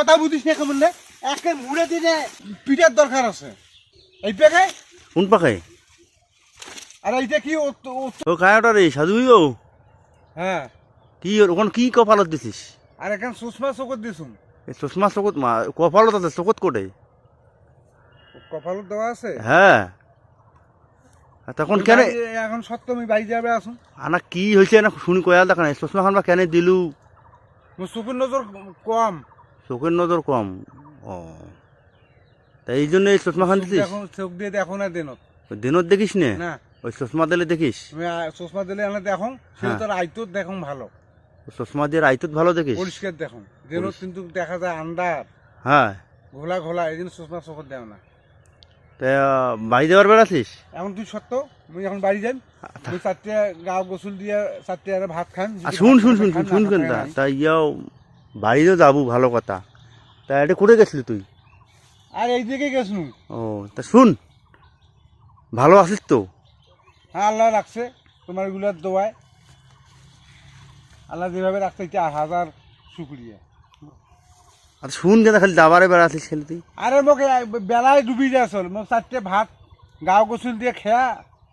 কথা বুঝিস না কেমন একে মুড়ে দিলে পিঠার দরকার আছে এই পেকে কোন পাখে আর এইটা কি ও কায়াটা রে সাধুই ও হ্যাঁ কি ওখানে কি কপালত দিছিস আর এখন সুষমা চকত দিছুন এই চশমা চকুত কপালত আছে চকুত কোটে কপালত দেওয়া আছে হ্যাঁ তখন কেন এখন সপ্তমী বাড়ি যাবে আসুন আনা কি হয়েছে না শুনি কয়াল দেখা নাই চশমা খান বা কেন দিলু চোখের নজর কম চোখের নজর কম ও তা এই জন্য এই চশমা খান দিছিস চোখ দিয়ে দেখো না দিনত দিনত দেখিস নে না ওই চশমা দিলে দেখিস তুমি চশমা দিলে এনে দেখো সে তোর আইতো দেখো ভালো চশমা দিয়ে আইতুত ভালো দেখিস পরিষ্কার দেখো দিনত কিন্তু দেখা যায় আন্দার হ্যাঁ ঘোলা ঘোলা এই জন্য চশমা চোখত দেও না তা বাড়ি দেওয়ার বেড়াছিস এখন তুই সত্য মুই এখন বাড়ি যাই তুই চারটে গাও গোসল দিয়ে চারটে আর ভাত খান শুন শুন শুন শুন শুন কেন তা ইয়াও বাড়িতেও যাবো ভালো কথা তা এটা কোথায় গেছিলি তুই আর এই দিকে গেছনু ও তা শুন ভালো আছিস তো হ্যাঁ আল্লাহ রাখছে তোমার এগুলার দোয়ায় আল্লাহ যেভাবে রাখছে এটা হাজার শুক্রিয়া আর শুন কেন খালি দাবারে বেড়াছিস খেলে তুই আরে মোকে বেলায় ডুবি যায় চল মোক চারটে ভাত গাও গোসল দিয়ে খেয়া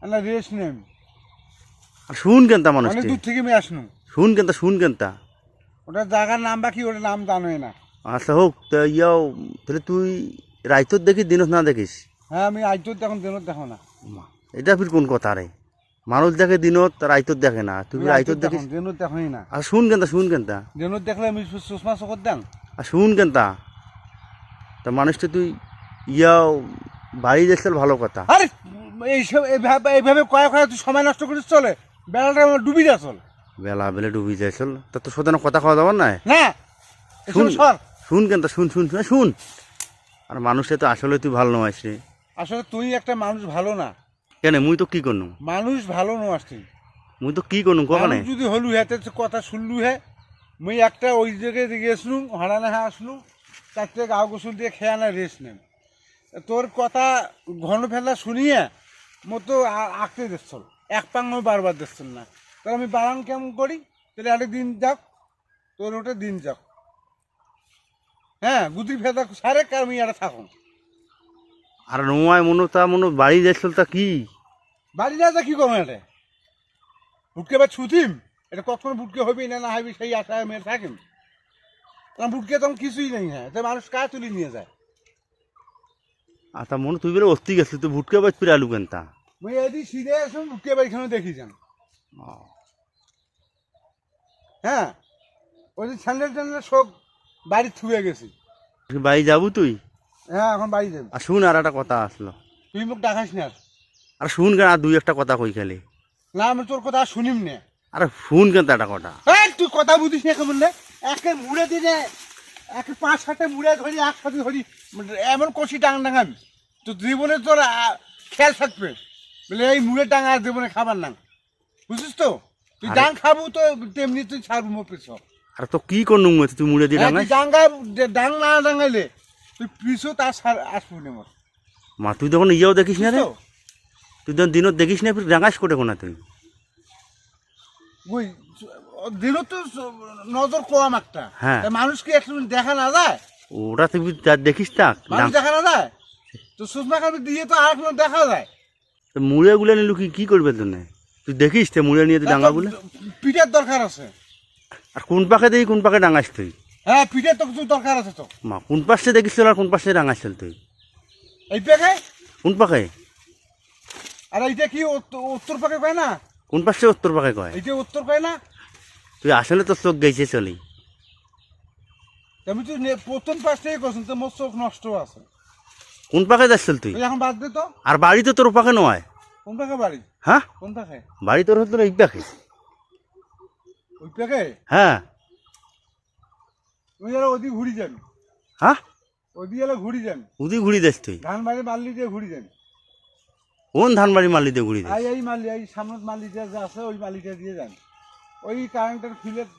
না রেস্ট নেম আর শুন কেন তা মানুষ অনেক দূর থেকে আমি আসনু শুন কেন তা ওটা জায়গার নাম বা কি ওটার নাম জানোই না আচ্ছা হোক তা ইয়াও তাহলে তুই রাইতর দেখিস দিনত না দেখিস হ্যাঁ আমি আইতো দেখুন দিনত দেখো না এটা ফির কোন কথা রে মানুষ দেখে দিনত রাইতর দেখে না তুই রাইতর দেখিস দিনত দেখোই না আর শুন কেন তা দিনত দেখলে আমি চশমা চকত দেন আর শুন কেন তা মানুষটা তুই ইয়াও বাড়ি দেখছিল ভালো কথা আরে এইসব এইভাবে কয়েক তুই সময় নষ্ট করিস চলে বেলাটা আমার ডুবি যা চল বেলা বেলা ডুবি যাইছিল তা তোর সাথে কথা খাওয়া দাওয়ার নাই না শুন সর শুন কেন তা শুন আর মানুষটা তো আসলে তুই ভালো নয় রে আসলে তুই একটা মানুষ ভালো না কেন মুই তো কি করনু মানুষ ভালো নয় তুই মুই তো কি করনু কখনে যদি হলু হ্যাঁ কথা শুনলু হ্যাঁ মুই একটা ওই জায়গায় গেছলু হারানা হ্যাঁ আসলু চারটে গাও গোসল দিয়ে খেয়া না রেস্ট নেন তোর কথা ঘন ফেলা শুনিয়ে মতো আঁকতে দেখছল এক পাঙ্গ বারবার দেখছল না তাহলে আমি বাড়ান কেমন করি তাহলে একটা দিন যাক তোর ওটা দিন যাক হ্যাঁ গুদি ফেদা সারে কার আমি এটা থাকুন আর নোয়ায় মনে বাড়ি যাইছিল তা কি বাড়ি যা কি করবো এটা বুটকে বা ছুটিম এটা কখনো বুটকে হবি না হবি সেই আশায় মেয়ে থাকিম কারণ বুটকে তখন কিছুই নেই হ্যাঁ তো মানুষ কাজ তুলি নিয়ে যায় আচ্ছা তুই বেলে অস্তি গেছিলি তুই ভুটকে বাজ ফিরে আলু কেন তা মুই এদি সিধে আসুন বুটকে বাড়িখানে দেখি যান হ্যাঁ ওই যে স্যান্ডেল ট্যান্ডেল সব বাড়ি থুয়ে গেছি বাড়ি যাবো তুই হ্যাঁ এখন বাড়ি যাবি আর শুন আর একটা কথা আসলো তুই মুখ ডাকাস না আর শুন কেন আর দুই একটা কথা কই খালি না আমি তোর কথা আর শুনিম না আরে শুন কেন তা একটা কথা তুই কথা বুঝিস না কেমন না একে মুড়ে দিলে একে 5-7টে মুড়ে ধরি একসাথে ধরি এমন কষি ডাং ডাঙাবি তো জীবনে তোর খেয়াল থাকবে বলে এই মুড়ে ডাং আর জীবনে খাবার না বুঝিস তো তুই ডাং খাবো তো তেমনি তুই ছাড়বো মোর পিছ আর তো কি করনু তুই মুড়ে দিয়ে ডাঙাই ডাং না ডাঙাইলে তুই পিছু তার আসবো না মোর মা তুই তখন ইয়েও দেখিস না রে তুই তখন দিনত দেখিস না ডাঙাস করে কোনা তুই ওই দিনও তো নজর কম একটা হ্যাঁ মানুষকে একটু দেখা না যায় ওটা তুই দেখিস তা মানুষ দেখা না যায় তো সুষমা খাবি দিয়ে তো আর কোনো দেখা যায় মুড়ে গুলো নিলু কি করবে তোর তুই দেখিস তো মুড়ে নিয়ে তুই ডাঙা গুলো পিঠের দরকার আছে আর কোন পাখে দেখি কোন পাখে ডাঙাস তুই হ্যাঁ পিঠের তো কিছু দরকার আছে তো মা কোন পাশে দেখিস আর কোন পাশে ডাঙাইছিল তুই এই পেকে কোন পাখে আর এইটা কি উত্তর পাকে কয় না কোন পাশে উত্তর পাখে কয় এইটা উত্তর কয় না তুই আসলে তোর চোখ গেছে চলি আমি তো প্রথম পাশ থেকে করছেন তো মোর চোখ নষ্ট আছে কোন পাখে যাচ্ছিল তুই এখন বাদ দে তো আর বাড়ি তো তোর পাখে নয় কোন পাকে বাড়ি হ্যাঁ কোন পাকে বাড়ি তোর হতো এই পাখে ওই পেকে হ্যাঁ ওই আর ওদিক ঘুরি যান হ্যাঁ ওদিক এলে ঘুরি যান ওদিক ঘুরি যাস তুই ধান বাড়ি মাল্লি দিয়ে ঘুরি যান কোন ধান বাড়ি মারলি দিয়ে ঘুরি যাস এই মাল্লি এই সামনের মাল্লিটা যে আছে ওই মাল্লিটা দিয়ে যান ওই কারেন্টের ফিলের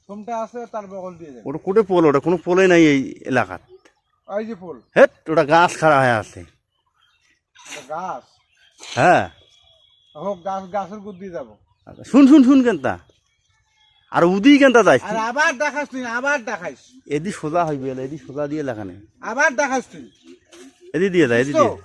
সোমটা আছে তার বগল দিয়ে যান ওটা কোটে পোল ওটা কোনো পোলে নাই এই এলাকাত ওই যে পোল হেট ওটা গাছ খাড়া হয়ে আছে গাছ হ্যাঁ হোক গাছের গুড় দিয়ে যাবো শুন কেন তা আর উদি কেনটা যাইস আর আবার দেখাস তুই, আবার দেখাইস, এদি সোজা হইবে এদি সোজা দিয়ে লেখানে আবার দেখাস তুই, এদি দিয়ে যায় এদি দিয়ে